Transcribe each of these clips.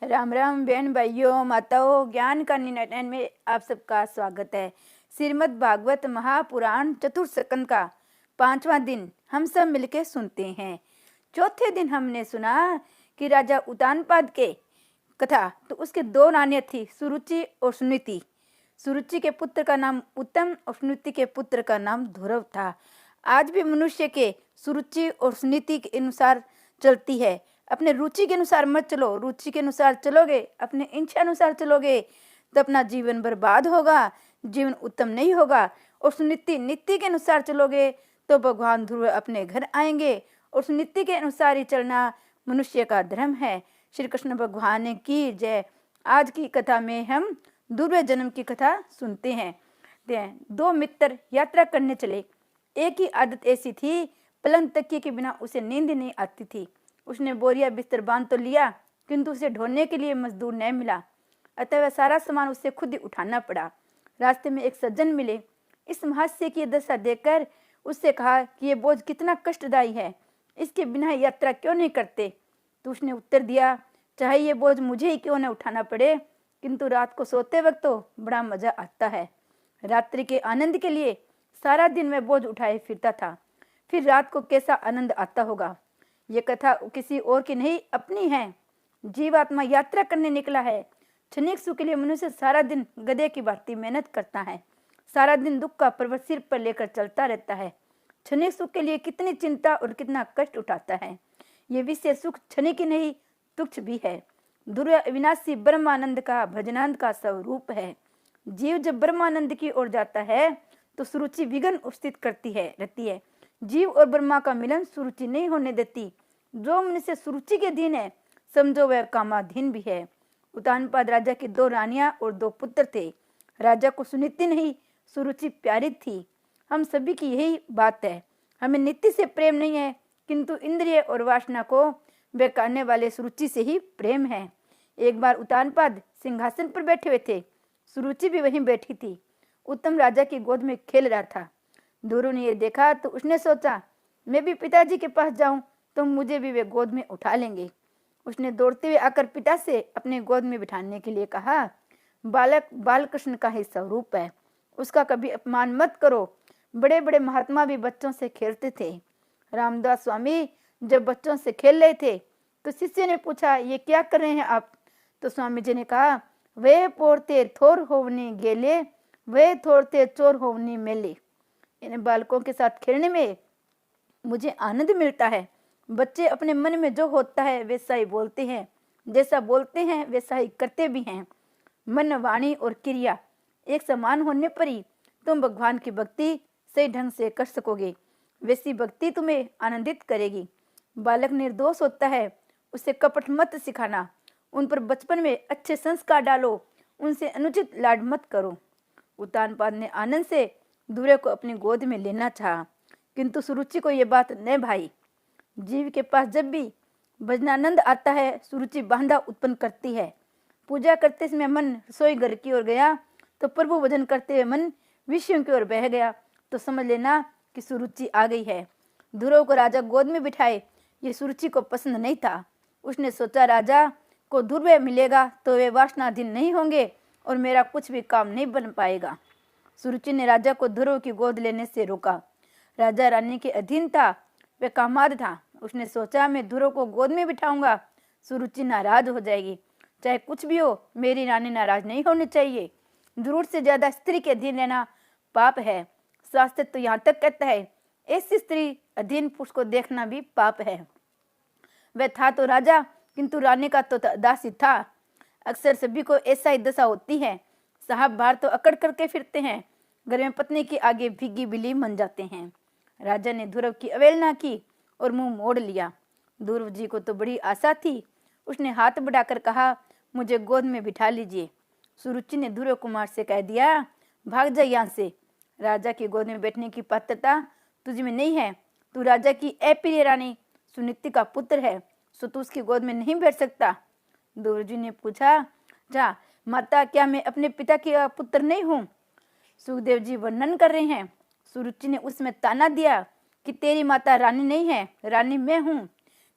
राम राम बहन भाइयों माताओं, ज्ञान का निनाटन में आप सबका स्वागत है। श्रीमद् भागवत महापुराण चतुर्थ स्कंद का 5वां दिन हम सब मिलके सुनते हैं। चौथे दिन हमने सुना कि राजा उत्तानपाद के कथा, तो उसके दो रानियां थी, सुरुचि और सुनीति। सुरुचि के पुत्र का नाम उत्तम और सुनीति के पुत्र का नाम ध्रुव था। आज भी मनुष्य के सुरुचि और सुनीति के अनुसार चलती है। अपने रुचि के अनुसार मत चलो। रुचि के अनुसार चलोगे, अपने इच्छा अनुसार चलोगे तो अपना जीवन बर्बाद होगा, जीवन उत्तम नहीं होगा। और सुनीति नीति के अनुसार चलोगे तो भगवान ध्रुव अपने घर आएंगे। और सुनीति के अनुसार ही चलना मनुष्य का धर्म है। श्री कृष्ण भगवान की जय। आज की कथा में हम ध्रुव जन्म की कथा सुनते हैं। दो मित्र यात्रा करने चले। एक ही आदत ऐसी थी, पलंग तकिए के बिना उसे नींद नहीं आती थी। उसने बोरिया बिस्तर बांध तो लिया, किंतु उसे ढोने के लिए मजदूर नहीं मिला, अतः वह सारा सामान उसे खुद ही उठाना पड़ा। रास्ते में एक सज्जन मिले। इस हादसे की दशा देखकर उससे कहा कि ये बोझ कितना कष्टदायी है, इसके बिना यात्रा क्यों नहीं करते। तो उसने उत्तर दिया, चाहे ये बोझ मुझे ही क्यों न उठाना पड़े, किंतु रात को सोते वक्त तो बड़ा मजा आता है। रात्रि के आनंद के लिए सारा दिन वह बोझ उठाए फिरता था, फिर रात को कैसा आनंद आता होगा। ये कथा किसी और की नहीं, अपनी है। जीवात्मा यात्रा करने निकला है। क्षणिक सुख के लिए मनुष्य सारा दिन गधे की भांति मेहनत करता है, सारा दिन दुख का पर्वत सिर पर लेकर चलता रहता है। क्षणिक सुख के लिए कितनी चिंता और कितना कष्ट उठाता है। ये विषय सुख क्षणिक ही नहीं, तुच्छ भी है। ध्रुव अविनाशी ब्रह्मानंद का भजनानंद का स्वरूप है। जीव जब ब्रह्मानंद की ओर जाता है तो सुरुचि विघ्न उपस्थित करती है रहती है। जीव और ब्रह्मा का मिलन सुरुचि नहीं होने देती। जो मनुष्य सुरुचि के अधीन है, समझो वह कामाधीन भी है। उत्तानपाद राजा की दो रानियां और दो पुत्र थे। राजा को सुनीति नहीं, सुरुचि प्यारी थी। हम सभी की यही बात है। हमें नीति से प्रेम नहीं है, किंतु इंद्रिय और वासना को बेकारने वाले सुरुचि से ही प्रेम है। एक बार उत्तानपाद सिंहासन पर बैठे हुए थे, सुरुचि भी वहीं बैठी थी। उत्तम राजा की गोद में खेल रहा था। ध्रुव ने यह देखा तो उसने सोचा, मैं भी पिताजी के पास जाऊं तो मुझे भी वे गोद में उठा लेंगे। उसने दौड़ते हुए आकर पिता से अपने गोद में बिठाने के लिए कहा। बालक बालकृष्ण का ही स्वरूप है, उसका कभी अपमान मत करो। बड़े बड़े महात्मा भी बच्चों से खेलते थे। रामदास स्वामी जब बच्चों से खेल रहे थे तो शिष्य ने पूछा, ये क्या कर रहे हैं आप। तो स्वामी जी ने कहा, वे पोरते थोर होवनी गेले, वे थोरते चोर होवनी मेले। इन बालकों के साथ खेलने में मुझे आनंद मिलता है। बच्चे अपने मन में जो होता है वैसा ही बोलते हैं, जैसा बोलते हैं वैसा ही करते भी हैं। मन, वाणी और क्रिया एक समान होने पर ही तुम भगवान की भक्ति सही ढंग से कर सकोगे। वैसी भक्ति तुम्हें आनंदित करेगी। बालक निर्दोष होता है, उसे कपट मत सिखाना। उन पर बचपन में अच्छे संस्कार डालो, उनसे अनुचित लाड मत करो। उत्तानपाद ने आनंद से ध्रुव को अपनी गोद में लेना चाहा, किंतु सुरुचि को यह बात न भाई। जीव के पास जब भी भजनानंद आता है, सुरुचि बांधा उत्पन्न करती है। पूजा करते समय मन रसोई घर की ओर गया तो प्रभु भजन करते हुए मन विषयों की ओर बह गया तो समझ लेना कि सुरुचि आ गई है। ध्रुव को राजा गोद में बिठाए, ये सुरुचि को पसंद नहीं था। उसने सोचा, राजा को ध्रुव मिलेगा तो वे वासनाधीन नहीं होंगे और मेरा कुछ भी काम नहीं बन पाएगा। सुरुचि ने राजा को ध्रुव की गोद लेने से रोका। राजा रानी के अधीन था, वह कामाद था। उसने सोचा, मैं ध्रुव को गोद में बिठाऊंगा, सुरुचि नाराज हो जाएगी। चाहे कुछ भी हो, मेरी रानी नाराज नहीं होनी चाहिए। जरूरत से ज्यादा स्त्री के अधीन रहना पाप है। शास्त्र तो यहाँ तक कहता है, ऐसी स्त्री अधीन पुरुष को देखना भी पाप है। वह था तो राजा, किंतु रानी का तो दासी था। अक्सर सभी को ऐसा ही दशा होती है। साहब बाहर तो अकड़ करके फिरते हैं, घर में पत्नी के आगे भीगी बिल्ली बन जाते हैं। राजा ने ध्रुव की अवहेलना की और मुंह मोड़ लिया। ध्रुव जी को तो बड़ी आशा थी। उसने हाथ बढ़ाकर कहा, मुझे गोद में बिठा लीजिए। सुरुचि ने ध्रुव कुमार से कह दिया, भाग जा यहाँ से। राजा की गोद में बैठने की पात्रता तुझ में नहीं है। तू राजा की अप्रिय रानी सुनीति का पुत्र है, सो तू उसकी गोद में नहीं बैठ सकता। ध्रुव जी ने पूछा, जा माता, क्या मैं अपने पिता की पुत्र नहीं हूँ। सुखदेव जी वर्णन कर रहे हैं। सुरुचि ने उसमें ताना दिया कि तेरी माता रानी नहीं है, रानी मैं हूँ।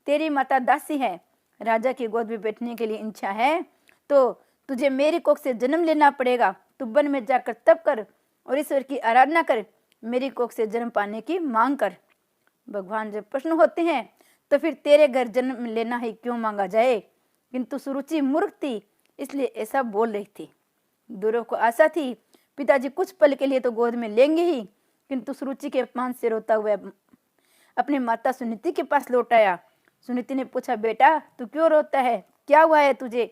तेरी माता दासी है, राजा की गोद में बैठने के लिए इच्छा है तो तुझे मेरी कोख से जन्म लेना पड़ेगा। तू वन में जाकर तप कर और ईश्वर की आराधना कर, मेरी कोख से जन्म पाने की मांग कर। भगवान जब प्रश्न होते हैं तो फिर तेरे घर जन्म लेना ही क्यों मांगा जाए, किंतु सुरुचि मूर्ख थी इसलिए ऐसा बोल रही थी। ध्रुव को आशा थी पिताजी कुछ पल के लिए तो गोद में लेंगे ही, किंतु सुरुचि के अपमान से रोता हुआ अपनी माता सुनीति के पास लौट आया। सुनीति ने पूछा, बेटा तू क्यों रोता है, क्या हुआ है तुझे?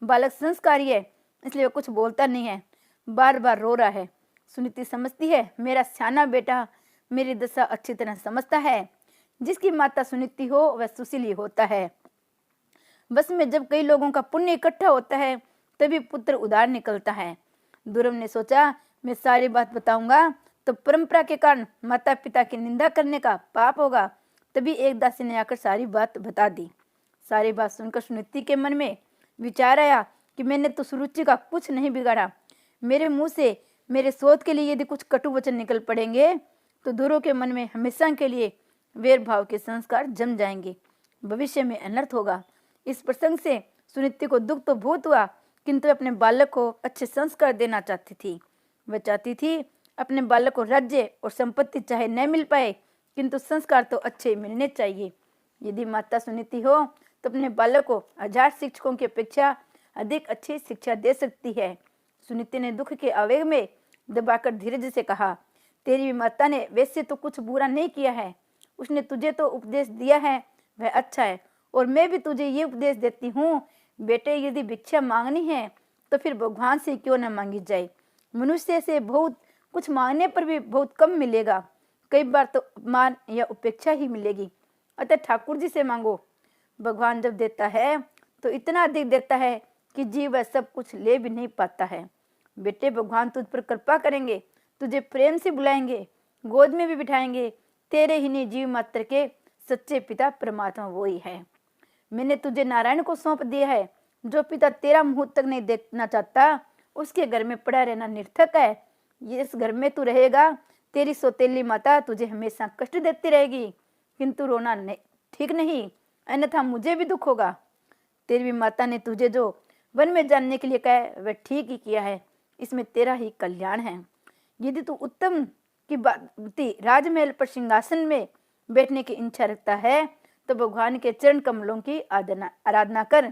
बालक संस्कारी है इसलिए वो कुछ बोलता नहीं है, बार बार रो रहा है। सुनीति समझती है मेरा सियाना बेटा मेरी दशा अच्छी तरह समझता है। जिसकी माता सुनीति हो वह सुशीली होता है। बस में जब कई लोगों का पुण्य इकट्ठा होता है तभी पुत्र उदार निकलता है। ध्रुव ने सोचा मैं सारी बात बताऊंगा तो परंपरा के कारण माता पिता की निंदा करने का पाप होगा। तभी एक दासी ने आकर सारी बात बता दी। सारी बात सुनकर सुनीति के मन में विचार आया कि मैंने तो सुरुचि का कुछ नहीं बिगाड़ा। मेरे मुंह से मेरे शोध के लिए यदि कुछ कटु वचन निकल पड़ेंगे तो ध्रुव के मन में हमेशा के लिए वेर भाव के संस्कार जम जाएंगे, भविष्य में अनर्थ होगा। इस प्रसंग से सुनीति को दुख तो बहुत हुआ, किंतु अपने बालक को अच्छे संस्कार देना चाहती थी। वह चाहती थी अपने बालक को राज्य और संपत्ति चाहे न मिल पाए, किंतु संस्कार तो अच्छे मिलने चाहिए। यदि माता सुनीति हो तो अपने बालक को 1000 शिक्षकों की अपेक्षा अधिक अच्छी शिक्षा दे सकती है। सुनीति ने दुख के आवेग में दबाकर धीरज से कहा, तेरी माता ने वैसे तो कुछ बुरा नहीं किया है, उसने तुझे तो उपदेश दिया है वह अच्छा है, और मैं भी तुझे ये उपदेश देती हूँ बेटे यदि भिक्षा मांगनी है तो फिर भगवान से क्यों न मांगी जाए। मनुष्य से बहुत कुछ मांगने पर भी बहुत कम मिलेगा, कई बार तो अपमान या उपेक्षा ही मिलेगी। अतः ठाकुर जी से मांगो। भगवान जब देता है तो इतना अधिक देता है कि जीव वह सब कुछ ले भी नहीं पाता है। बेटे भगवान तुझ पर कृपा करेंगे, तुझे प्रेम से बुलाएंगे, गोद में भी बिठाएंगे। तेरे ही नहीं जीव मात्र के सच्चे पिता परमात्मा वो ही है। मैंने तुझे नारायण को सौंप दिया है। जो पिता तेरा मुंह तक नहीं देखना चाहता उसके घर में पड़ा रहना निर्थक है। इस घर में तू रहेगा, तेरी सौतेली माता तुझे हमेशा कष्ट देती रहेगी, किंतु रोना ठीक नहीं, अन्यथा मुझे भी दुख होगा। तेरी भी माता ने तुझे जो वन में जानने के लिए कहा है वह ठीक ही किया है, इसमें तेरा ही कल्याण है। यदि तू उत्तम की बात राजमहल पर सिंहासन में बैठने की इच्छा रखता है तो भगवान के चरण कमलों की आराधना कर।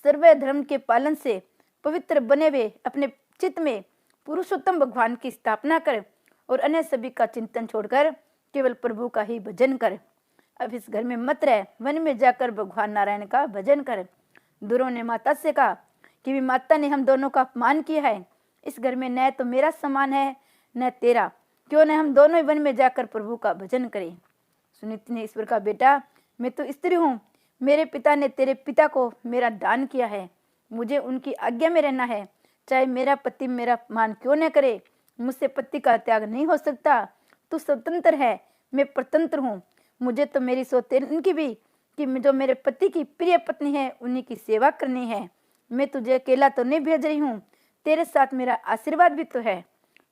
सर्व धर्म के पालन से पवित्र बने हुए अपने चित्त में पुरुषोत्तम भगवान की स्थापना कर और अन्य सभी का चिंतन छोड़कर केवल प्रभु का ही भजन कर। अब इस घर में मत रह, वन में जाकर भगवान नारायण का भजन कर। ध्रुव ने माता से कहा कि भी माता ने हम दोनों का अपमान किया है, इस घर में न तो मेरा समान है न तेरा, क्यों न हम दोनों वन में जाकर प्रभु का भजन करें। सुनीति ने ईश्वर का बेटा मैं तो स्त्री हूँ, मेरे पिता ने तेरे पिता को मेरा दान किया है, मुझे उनकी आज्ञा में रहना है, चाहे मेरा पति मेरा मान क्यों न करे। मुझसे पति का त्याग नहीं हो सकता। तू स्वतंत्र है, मैं प्रतंत्र हूँ। मुझे तो मेरी सौतेन की भी कि जो मेरे पति की प्रिय पत्नी है उन्हीं की सेवा करनी है। मैं तुझे अकेला तो नहीं भेज रही हूँ, तेरे साथ मेरा आशीर्वाद भी तो है।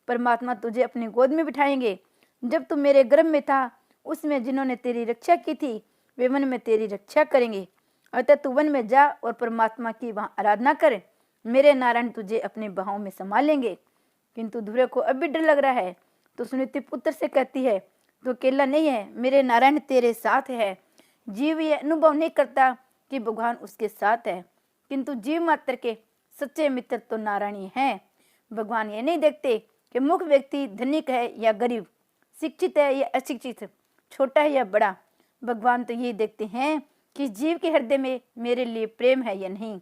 परमात्मा तुझे अपनी गोद में बिठाएंगे। जब तू मेरे गर्भ में था उसमें जिन्होंने तेरी रक्षा की थी वे वन में तेरी रक्षा करेंगे। अतः तू वन में जा और परमात्मा की वहां आराधना कर, मेरे नारायण तुझे अपने बाहों में संभाल लेंगे। किंतु ध्रुव को अब भी डर लग रहा है तो सुनीति पुत्र से कहती है तो अकेला नहीं है, मेरे नारायण तेरे साथ है। जीव ये अनुभव नहीं करता कि भगवान उसके साथ है, किंतु जीव मात्र के सच्चे मित्र तो नारायण ही हैं। भगवान ये नहीं देखते कि मुख्य व्यक्ति धनिक है या गरीब, शिक्षित है या अशिक्षित, छोटा है या बड़ा। भगवान तो ये देखते हैं कि जीव के हृदय में मेरे लिए प्रेम है या नहीं।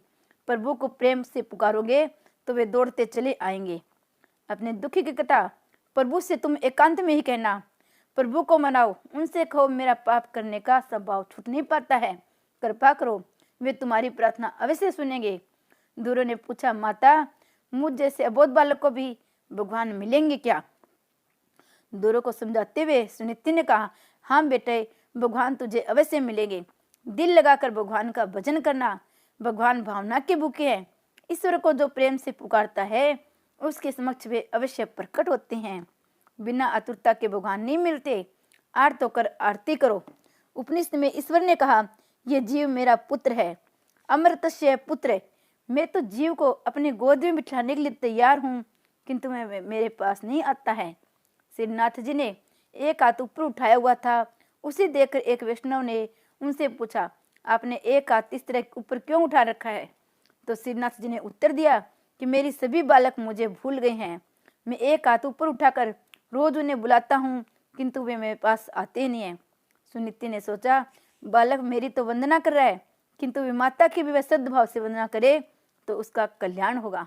प्रभु को प्रेम से पुकारोगे तो वे दौड़ते चले आएंगे। अपने दुखी की कथा प्रभु से तुम एकांत में ही कहना, प्रभु को मनाओ, उनसे कहो मेरा पाप करने का स्वभाव छूट नहीं पाता है, कृपा करो, वे तुम्हारी प्रार्थना अवश्य सुनेंगे। ध्रुव ने पूछा, माता मुझ जैसे अबोध बालक को भी भगवान मिलेंगे क्या? ध्रुव को समझाते हुए सुनीति ने कहा, हाँ बेटे भगवान तुझे अवश्य मिलेंगे। दिल लगाकर भगवान का भजन करना। भगवान भावना के भूखे हैं। ईश्वर को जो प्रेम से पुकारता है उसके समक्ष वे अवश्य प्रकट होते हैं। बिना आतुरता के भगवान नहीं मिलते। आर्त होकर आरती करो। उपनिषद में ईश्वर ने कहा ये जीव मेरा पुत्र है, अमृतस्य पुत्र। मैं तो जीव को अपनी गोद में बिठाने के लिए तैयार हूँ, किंतु मैं मेरे पास नहीं आता है। श्रीनाथ जी ने एक हाथ ऊपर उठाया हुआ था। उसे देखकर एक वैष्णव ने उनसे पूछा, आपने एक हाथ इस तरह ऊपर क्यों उठा रखा है? तो श्रीनाथ जी ने उत्तर दिया कि मेरी सभी बालक मुझे भूल गए हैं। मैं एक हाथ ऊपर उठाकर रोज उन्हें बुलाता हूँ, किंतु वे मेरे पास आते नहीं है। सुनीति ने सोचा, बालक मेरी तो वंदना कर रहा है, किंतु वे माता की भी वह सद्भाव से वंदना करे तो उसका कल्याण होगा।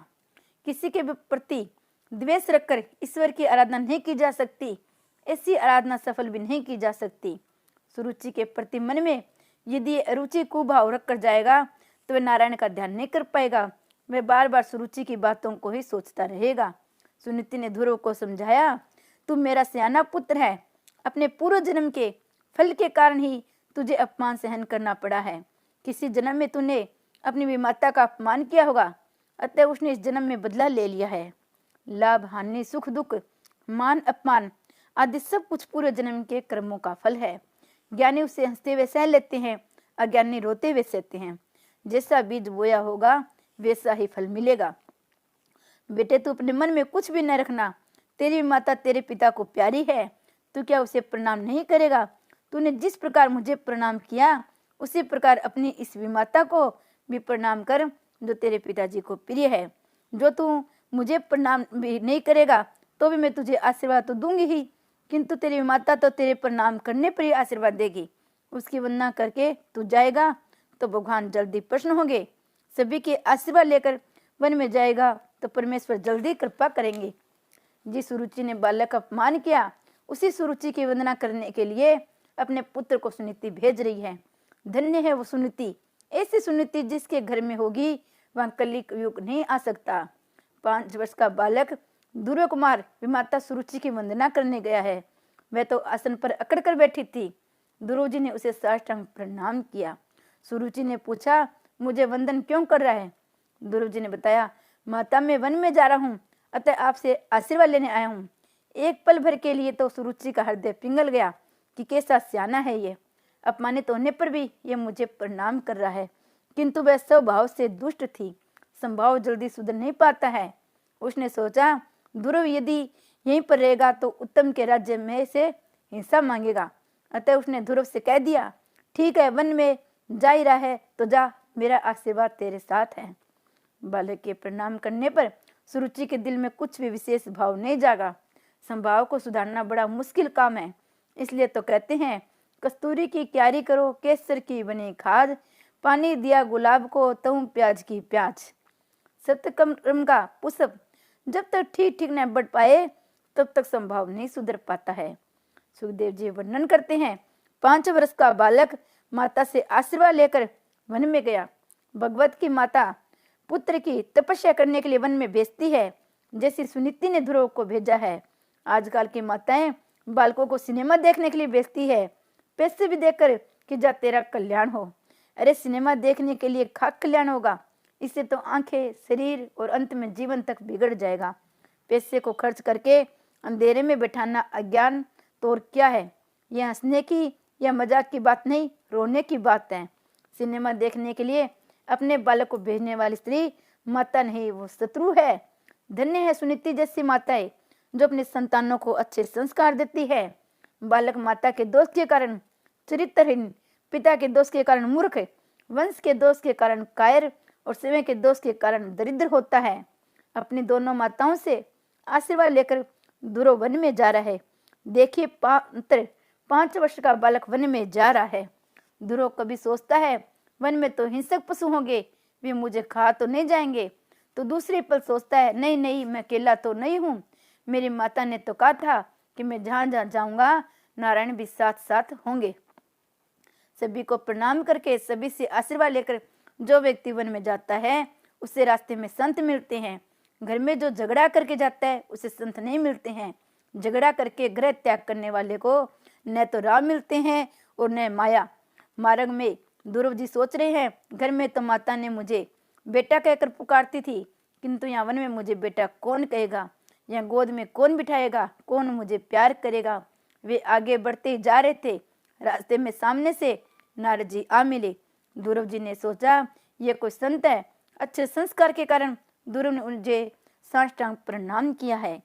किसी के प्रति द्वेष रखकर ईश्वर की आराधना नहीं की जा सकती। ऐसी आराधना सफल भी नहीं की जा सकती। सुरुचि के प्रति मन में यदि अरुचि कुभाव रखकर जाएगा तो वह नारायण का ध्यान नहीं कर पाएगा। वह बार बार सुरुचि की बातों को ही सोचता रहेगा। सुनीति ने ध्रुव को समझाया, तू मेरा सियाना पुत्र है। अपने पूर्व जन्म के फल के कारण ही तुझे अपमान सहन करना पड़ा है। किसी जन्म में तूने अपनी माता का अपमान किया होगा, अतः उसने इस जन्म में बदला ले लिया है। लाभ हानि, सुख दुख, मान अपमान आदि सब कुछ पूर्व जन्म के कर्मों का फल है। ज्ञानी उसे हंसते हुए सह लेते हैं, अज्ञानी रोते हुए सहते हैं। जैसा बीज बोया होगा वैसा ही फल मिलेगा। बेटे, तू अपने मन में कुछ भी न रखना। तेरी माता तेरे पिता को प्यारी है, तू क्या उसे प्रणाम नहीं करेगा? तूने जिस प्रकार मुझे प्रणाम किया उसी प्रकार अपनी इस विमाता को भी प्रणाम कर, जो तेरे पिताजी को प्रिय है। जो तू मुझे प्रणाम भी नहीं करेगा तो भी मैं तुझे आशीर्वाद तो दूंगी ही, किंतु तेरी माता तो तेरे प्रणाम करने पर ही आशीर्वाद देगी। उसकी वंदना करके तू जाएगा तो भगवान जल्दी प्रसन्न होंगे। सभी के आशीर्वाद लेकर वन में जाएगा तो परमेश्वर जल्दी कृपा करेंगे। जिस सुरुचि ने बालक का अपमान किया, उसी सुरुचि की वंदना करने के लिए अपने पुत्र को सुनीति भेज रही है। धन्य है वो सुनीति। ऐसी सुनीति जिसके घर में होगी वहां कली युग नहीं आ सकता। 5 वर्ष का बालक ध्रुव कुमार विमाता सुरुचि की वंदना करने गया है। वह तो आसन पर अकड़ कर बैठी थी। ध्रुव जी ने उसे साष्टांग प्रणाम किया। सुरुचि ने पूछा, मुझे वंदन क्यों कर रहा है? ध्रुव जी ने बताया, माता मैं वन में जा रहा हूँ, अतः आपसे आशीर्वाद लेने आया हूँ। एक पल भर के लिए तो सुरुचि का हृदय पिघल गया कि कैसा सियाना है ये। अपमानित होने पर भी ये मुझे प्रणाम कर रहा है, किंतु वह स्वभाव से दुष्ट थी। संभाव जल्दी सुधर नहीं पाता है। उसने सोचा, ध्रुव यदि यहीं पर रहेगा तो उत्तम के राज्य में से हिस्सा मांगेगा। अतः उसने ध्रुव से कह दिया, ठीक है, वन में जा ही रहा है तो जा, मेरा आशीर्वाद तेरे साथ है। बालक के प्रणाम करने पर सुरुचि के दिल में कुछ भी विशेष भाव नहीं जागा। संभाव को सुधारना बड़ा मुश्किल काम है। इसलिए तो कहते हैं, कस्तूरी की क्यारी करो, केसर की बनी खाद, पानी दिया गुलाब को, तऊ प्याज की प्याज। सत्यकर्म का पुष्प जब तक ठीक ठीक न बढ़ पाए तब तक संभाव नहीं सुधर पाता है। सुखदेव जी वर्णन करते हैं, 5 वर्ष का बालक माता से आशीर्वाद लेकर वन में गया। भगवत की माता पुत्र की तपस्या करने के लिए वन में भेजती है, जैसे सुनीति ने ध्रुव को भेजा है। आजकल की माताएं बालकों को सिनेमा देखने के लिए भेजती है, पैसे भी देकर कि जा तेरा कल्याण हो। अरे सिनेमा देखने के लिए खा कल्याण होगा, इससे तो आंखें, शरीर और अंत में जीवन तक बिगड़ जाएगा। पैसे को खर्च करके अंधेरे में बैठाना अज्ञान तो और क्या है। यह हंसने की या मजाक की बात नहीं, रोने की बात है। सिनेमा देखने के लिए अपने बालक को भेजने वाली स्त्री माता नहीं, वो शत्रु है। धन्य है सुनीति जैसी माताएं जो अपने संतानों को अच्छे संस्कार देती है। बालक माता के दोष के कारण चरित्रहीन, पिता के दोष के कारण मूर्ख, वंश के दोष के कारण कायर और समय के दोष के कारण दरिद्र होता है। अपनी दोनों माताओं से आशीर्वाद लेकर ध्रुव वन में जा रहा है। देखिए, 5 वर्ष का बालक वन में जा रहा है। ध्रुव कभी सोचता है वन में तो हिंसक पशु होंगे, वे मुझे खा तो नहीं जाएंगे। तो दूसरे पल सोचता है, नहीं नहीं, मैं अकेला तो नहीं हूँ। मेरी माता ने तो कहा था कि मैं जहाँ जहाँ जाऊंगा नारायण भी साथ साथ होंगे। सभी को प्रणाम करके सभी से आशीर्वाद लेकर जो व्यक्ति वन में जाता है उसे रास्ते में संत मिलते हैं। घर में जो झगड़ा करके जाता है उसे संत नहीं मिलते हैं। झगड़ा करके गृह त्याग करने वाले को न तो राम मिलते हैं और न माया। मार्ग में ध्रुव जी सोच रहे हैं, घर में तो माता ने मुझे बेटा कहकर पुकारती थी, किंतु यहाँ वन में मुझे बेटा कौन कहेगा, यहाँ गोद में कौन बिठाएगा, कौन मुझे प्यार करेगा। वे आगे बढ़ते जा रहे थे। रास्ते में सामने से नारद जी आ मिले। ध्रुव जी ने सोचा ये कोई संत है। अच्छे संस्कार के कारण ध्रुव ने मुझे साष्टांग प्रणाम किया है।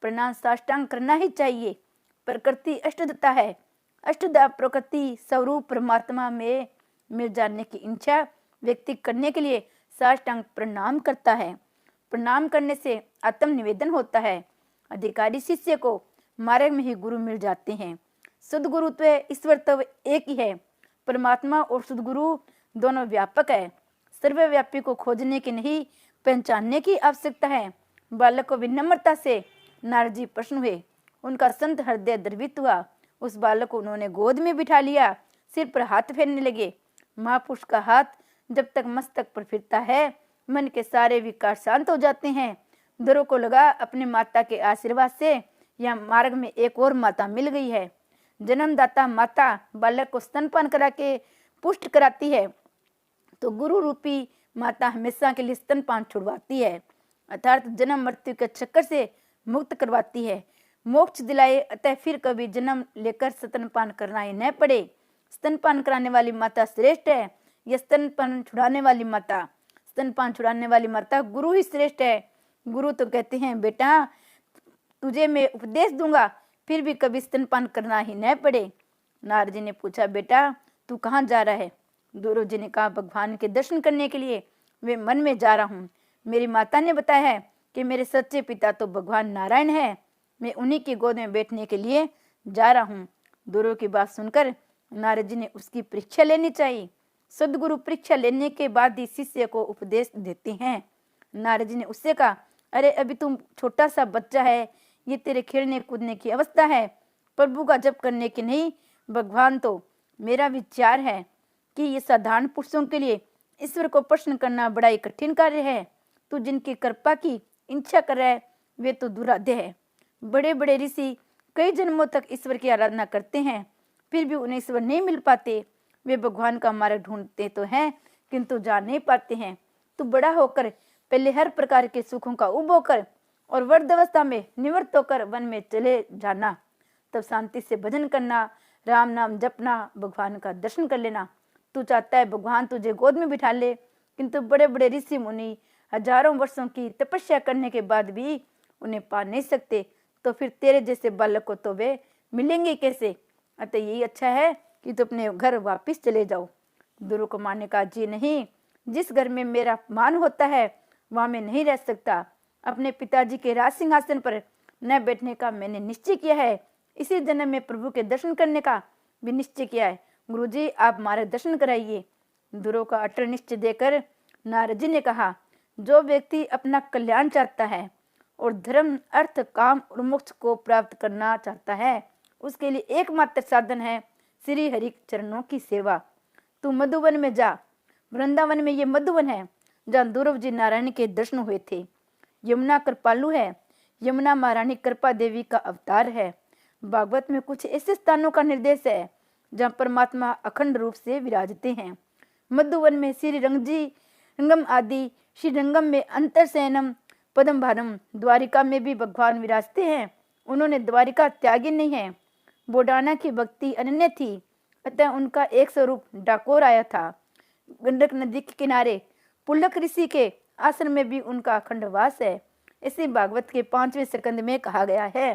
प्रणाम साष्टांग करना ही चाहिए। प्रकृति अष्टदत्ता है। अष्टदा प्रकृति स्वरूप परमात्मा में मिल जाने की इच्छा व्यक्ति करने के लिए साष्टांग प्रणाम करता है। प्रणाम करने से आत्म निवेदन होता है। अधिकारी शिष्य को मार्ग में ही गुरु मिल जाते हैं। सदगुरुत्व ईश्वर तत्व एक ही है। परमात्मा और सदगुरु दोनों व्यापक है। सर्वव्यापी को खोजने की नहीं, पहचानने की आवश्यकता है। बालक को विनम्रता से नारद जी प्रश्न हुए। उनका संत हृदय द्रवित हुआ। उस बालक को उन्होंने गोद में बिठा लिया, सिर पर हाथ फेरने लगे। महापुरुष का हाथ जब तक मस्तक पर फिरता है, मन के सारे विकार शांत हो जाते हैं। ध्रुव को लगा अपने माता के आशीर्वाद से यह मार्ग में एक और माता मिल गई है। जन्मदाता माता बालक को स्तनपान करा के पुष्ट कराती है, तो गुरु रूपी माता हमेशा के लिए स्तनपान छुड़वाती है, अर्थात जन्म मृत्यु के चक्कर से मुक्त करवाती है, मोक्ष दिलाए। अतः फिर कभी जन्म लेकर स्तनपान करना ही न पड़े। स्तनपान कराने वाली माता श्रेष्ठ है। यह स्तनपान छुड़ाने वाली माता, स्तनपान छुड़ाने वाली माता गुरु ही श्रेष्ठ है। गुरु तो कहते हैं बेटा तुझे मैं उपदेश दूंगा, फिर भी कभी स्तनपान करना ही न पड़े। नारद जी ने पूछा बेटा तू कहाँ जा रहा है? ध्रुव जी ने कहा भगवान के दर्शन करने के लिए वे मन में जा रहा हूँ। मेरी माता ने बताया है कि मेरे सच्चे पिता तो भगवान नारायण है। मैं उन्हीं की गोद में बैठने के लिए जा रहा हूँ। ध्रुव की बात सुनकर नारद जी ने उसकी परीक्षा लेनी चाहिए। सदगुरु परीक्षा लेने के बाद ही शिष्य को उपदेश देते हैं। नारद जी ने उससे कहा अरे अभी तुम छोटा सा बच्चा है, ये तेरे खेलने कूदने की अवस्था है, प्रभु का जप करने की नहीं। भगवान तो मेरा विचार है कि ये साधारण पुरुषों के लिए ईश्वर को प्रश्न करना बड़ा ही कठिन कार्य है। तू जिनकी कृपा की इच्छा कर रहा है वे तो दुराध्य है। बड़े बड़े ऋषि कई जन्मों तक ईश्वर की आराधना करते हैं, फिर भी उन्हें ईश्वर नहीं मिल पाते। वे भगवान का मार्ग ढूंढते तो हैं किंतु जा नहीं पाते हैं। तू बड़ा होकर पहले हर प्रकार के सुखों का उपभोग कर और वृद्धावस्था में निवृत्त होकर वन में चले जाना। तब शांति से भजन करना, राम नाम जपना, भगवान का दर्शन कर लेना। तू चाहता है भगवान तुझे गोद में बिठा ले, किंतु बड़े बड़े ऋषि मुनि हजारों वर्षों की तपस्या करने के बाद भी उन्हें पा नहीं सकते, तो फिर तेरे जैसे बालक को तो वे मिलेंगे कैसे? अतः यही अच्छा है कि तू अपने घर वापिस चले जाओ। ध्रुव को मारने का जी नहीं, जिस घर में मेरा मान होता है वहां मैं नहीं रह सकता। अपने पिताजी के राज सिंहासन पर न बैठने का मैंने निश्चय किया है। इसी जन्म में प्रभु के दर्शन करने का भी निश्चय किया है। गुरुजी आप हमारे दर्शन कराइए। ध्रुव का अटल निश्चय देकर नारद जी ने कहा जो व्यक्ति अपना कल्याण चाहता है और धर्म अर्थ काम और मोक्ष को प्राप्त करना चाहता है, उसके लिए एकमात्र साधन है श्री हरि चरणों की सेवा। तू मधुवन में जा। वृंदावन में ये मधुवन है जहाँ ध्रुव जी नारायण के दर्शन हुए थे। यमुना कृपालु है। यमुना महारानी कृपा देवी का अवतार है। भागवत में कुछ ऐसे स्थानों का निर्देश है जहाँ परमात्मा अखंड रूप से विराजते हैं। मधुवन में श्री रंगम आदि, श्री रंगम में अंतरसैनम पदम भारम, द्वारिका में भी भगवान विराजते हैं। उन्होंने द्वारिका त्यागी नहीं है। बोडाना की भक्ति अनन्य थी, अतः उनका एक स्वरूप डाकोर आया था। गंडक नदी के किनारे पुलक ऋषि के आश्रम में भी उनका अखंड वास है। इसी भागवत के 5वें स्कंद में कहा गया है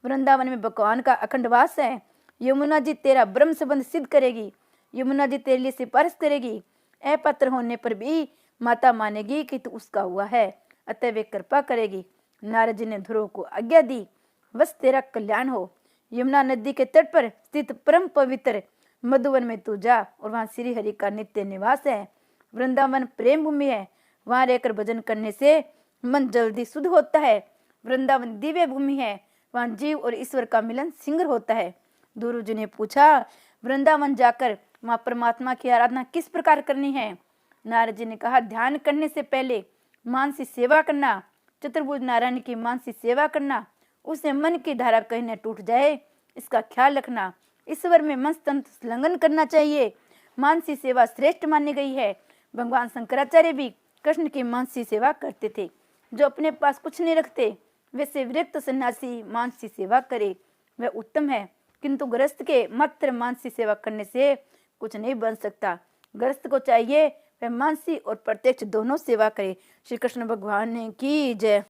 वृंदावन में भगवान का अखंड वास है। यमुना जी तेरा ब्रह्म संबंध सिद्ध करेगी। यमुना जी तेरे लिए सिफारिश करेगी। अपात्र होने पर भी माता मानेगी कि तू उसका हुआ है, अतः वे कृपा करेगी। नारद जी ने ध्रुव को आज्ञा दी, बस तेरा कल्याण हो। यमुना नदी के तट पर स्थित परम पवित्र मधुवन में तू जा और वहाँ श्री हरि का नित्य निवास है। वृंदावन प्रेम भूमि है। वहाँ रहकर भजन करने से मन जल्दी शुद्ध होता है। वृंदावन दिव्य भूमि है। वहाँ जीव और ईश्वर का मिलन शीघ्र होता है। ध्रुव जी ने पूछा वृंदावन जाकर वहाँ परमात्मा की आराधना किस प्रकार करनी है? नारद जी ने कहा ध्यान करने से पहले मानसी सेवा करना, चतुर्भुज नारायण की मानसी सेवा करना, उससे मन की धारा कहीं न टूट जाए इसका ख्याल रखना। ईश्वर में मन तंत्र संलग्न करना चाहिए। मानसी सेवा श्रेष्ठ मानी गई है। भगवान शंकराचार्य भी कृष्ण की मानसी सेवा करते थे। जो अपने पास कुछ नहीं रखते वैसे विरक्त सन्यासी मानसी सेवा करे वह उत्तम है, किंतु गृहस्थ के मात्र मानसी सेवा करने से कुछ नहीं बन सकता। गृहस्थ को चाहिए वह मानसी और प्रत्यक्ष दोनों सेवा करे। श्री कृष्ण भगवान की जय।